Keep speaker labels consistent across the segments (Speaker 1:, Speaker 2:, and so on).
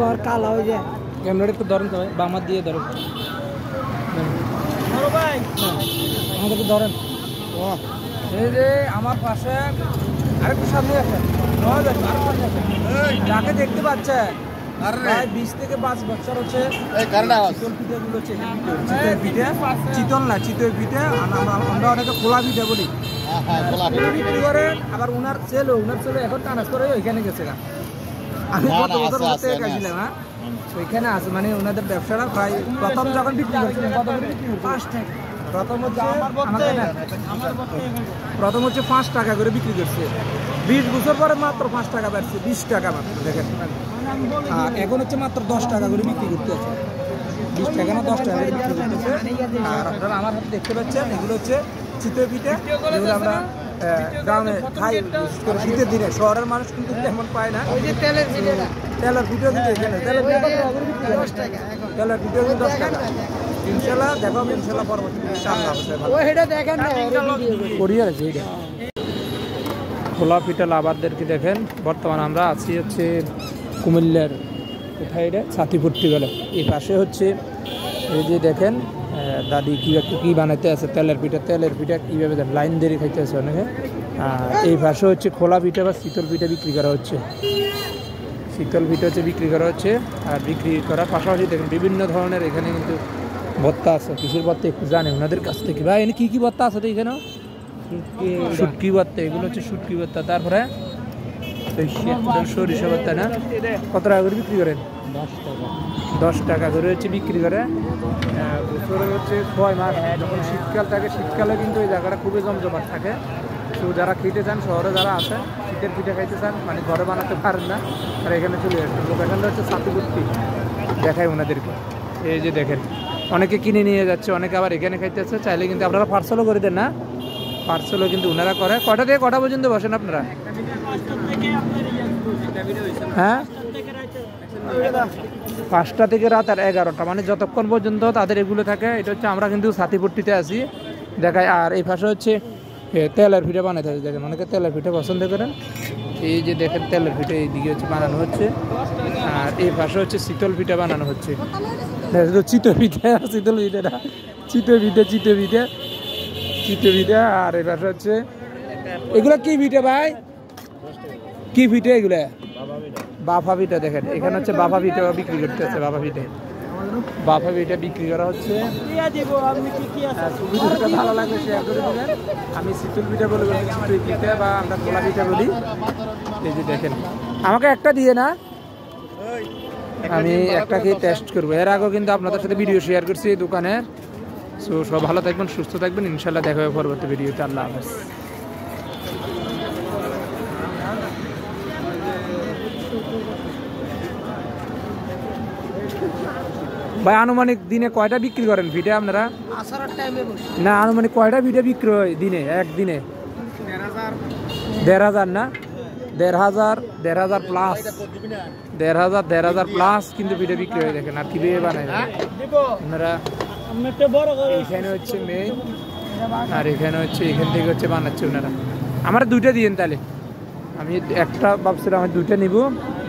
Speaker 1: ঘর কালো হয়ে যায়।
Speaker 2: ক্যামেরাটা একটু ধরেন তো ভাই, বামার দিয়ে ধরেন ভাই, আমাদেরকে ধরেন। এই যে আমার পাশে আরেকটু সামনে আছে, যাকে দেখতে পাচ্ছেন প্রায় 20 থেকে 5 বছর হচ্ছে চিতল পিঠেগুলো হচ্ছে, চিতল পিঠে, চিতল না চিতল পিঠে, আমরা অনেকে খোলা পিঠে বলি। বিক্রি করেন, আবার উনার ছেলে এখন ট্রান্সফার হয়ে ওইখানে গেছে। আমি কত বছর থেকে গেছিলাম, হ্যাঁ ওইখানে আছে, মানে ওনাদের ব্যবসাটা প্রায় প্রথম যখন বিক্রি করছিলেন কত করে বিক্রি করছিলেন? 5 টাকা। প্রথম হচ্ছে 5 টাকা করে বিক্রি করছে, 20 বছর পরে মাত্র 5 টাকা বাড়ছে, 20 টাকা মাত্র দেখেন। আর এখন হচ্ছে মাত্র 10 টাকা করে বিক্রি করতে আছে, 20 টাকা না 10 টাকা করে বিক্রি করতেছে। আর আপনারা আমার হাতে দেখতে পাচ্ছেন এগুলো হচ্ছে চিতই পিঠে, যেগুলো আমরা গ্রামে খাই শীতের দিনে। শহরের মানুষ কিন্তু তেমন পায় না। তেলের পিঠেও কিন্তু এখানে তেলের পিঠেও কিন্তু 10 টাকা। ইনশাল্লাহ দেখো, ইনশাল্লাহ পরবর্তী খোলা পিঠা লাভারদেরকে দেখেন। বর্তমানে আমরা আছি হচ্ছে কুমিল্লার কোথায়, এটা ছাতিপুরটি বলে। এই পাশে হচ্ছে এই যে দেখেন দাদি কী বানাইতে আছে, তেলের পিঠা কীভাবে লাইন দিয়ে খাইতে আছে অনেকে। এই পাশে হচ্ছে খোলা পিঠা বা শীতল পিঠা বিক্রি করা হচ্ছে, শীতল পিঠা হচ্ছে বিক্রি করা হচ্ছে। আর বিক্রি করার পাশাপাশি দেখেন বিভিন্ন ধরনের এখানে কিন্তু ভত্তা আছে। কিসের ভত্তা একটু জানে ওনাদের কাছ থেকে। ভাই এখানে কী ভত্তা আছে তো এখানেও? শুটকি ভত্তা, এগুলো হচ্ছে শুটকি ভত্তা। তারপরে সরিষা ভত্তা না, কত টাকা করে বিক্রি করেন? 10 টাকা করে হচ্ছে বিক্রি করে। বছরে হচ্ছে 6 মাস যখন শীতকাল থাকে, শীতকালে কিন্তু এই জায়গাটা খুবই জমজমাট থাকে। তো যারা খেতে চান, শহরে যারা আছে শীতের পিঠা খাইতে চান, মানে ঘরে বানাতে পারেন না, আর এখানে চলে আসবেন। লোকেশনটা হচ্ছে ছাতিপুরটি, দেখায় ওনাদেরকে। এই যে দেখেন অনেকে কিনে নিয়ে যাচ্ছে, অনেকে আবার এখানে খাইতেছে। চাইলে কিন্তু আপনারা পার্সেলও করে দেন না, পার্সেলও কিন্তু ওনারা করে। কটা থেকে কটা পর্যন্ত বসেন আপনারা? হ্যাঁ 5টা থেকে রাত আর 11টা, মানে যতক্ষণ পর্যন্ত তাদের এগুলো থাকে। এটা হচ্ছে আমরা কিন্তু ছাতিপুরটিতে আছি দেখায়। আর এই পাশে হচ্ছে তেলের পিঠা বানাতে হবে, দেখেন অনেকে তেলের পিঠা পছন্দ করেন। এই যে দেখেন তেলের পিঠা এইদিকে হচ্ছে বানানো হচ্ছে, আর এই পাশে হচ্ছে শীতল পিঠা বানানো হচ্ছে। চিতই পিঠা, শীতল পিঠাটা চিতই পিঠা। আর এই পাশে হচ্ছে এগুলো কি পিঠা ভাই, কি পিঠা এগুলা? বাফা পিঠা। দেখেন এখানে হচ্ছে বাফা পিঠা বিক্রি করতে হচ্ছে, বাফা পিঠা বিক্রি করা হচ্ছে। ভালো লাগবে শেয়ার করে দেবেন। আমি শীতল পিঠা বলে বলি, চিতই পিঠা বা আমরা খোলা পিঠা বলি। এই যে দেখেন আমাকে একটা দিয়ে না, আমি একটাকে টেস্ট করবো। এর আগেও কিন্তু আপনাদের সাথে ভিডিও শেয়ার করছি এই দোকানের। সো সব ভালো থাকবেন, সুস্থ থাকবেন, ইনশাল্লাহ দেখা হবে পরবর্তী ভিডিওতে। আল্লাহ হাফেজ। ভাই আনুমানিক দিনে কয়টা বিক্রি করেন পিঠা আপনারা? না আনুমানিক কয়টা পিঠা বিক্রি হয় দিনে, একদিনে? 1,500 না? 1,500 প্লাস, 1,500 প্লাস কিন্তু পিঠা বিক্রি হয়। দেখেন আর কিভাবে বানায় আপনারা। এখানে হচ্ছে মেইন, আর এখানে হচ্ছে এখান থেকে হচ্ছে বানাচ্ছে ওনারা। আমার 2টা দিয়েন তাহলে। আমি একটা ভাবছিলাম আমি 2টা নিব,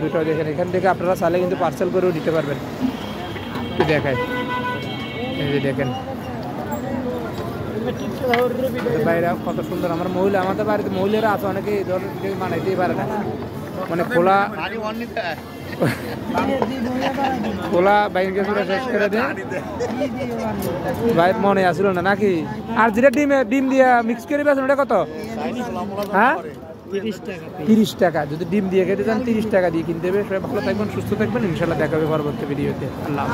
Speaker 2: 2টা দেখেন। এখান থেকে আপনারা চাইলে কিন্তু পার্সেল করেও দিতে পারবেন। একটু দেখায়, এই যে দেখেন বাইরে কত সুন্দর। আমার মহিলা, আমাদের বাড়িতে মহিলারা আছে অনেকে এই ধরনের পিঠে বানাইতেই পারে না, মানে খোলা বাইরে শেষ করে দেয়। ভাই মনে আসলো না নাকি? আর যেটা ডিম দিয়ে মিক্স করে বেছেন ওটা কত? হ্যাঁ 30 টাকা। যদি ডিম দিয়ে খেতে চান 30 টাকা দিয়ে কিনতে হবে। সবাই ভালো থাকবেন, সুস্থ থাকবেন, ইনশাল্লাহ দেখা হবে পরবর্তী ভিডিওতে। আল্লাহ।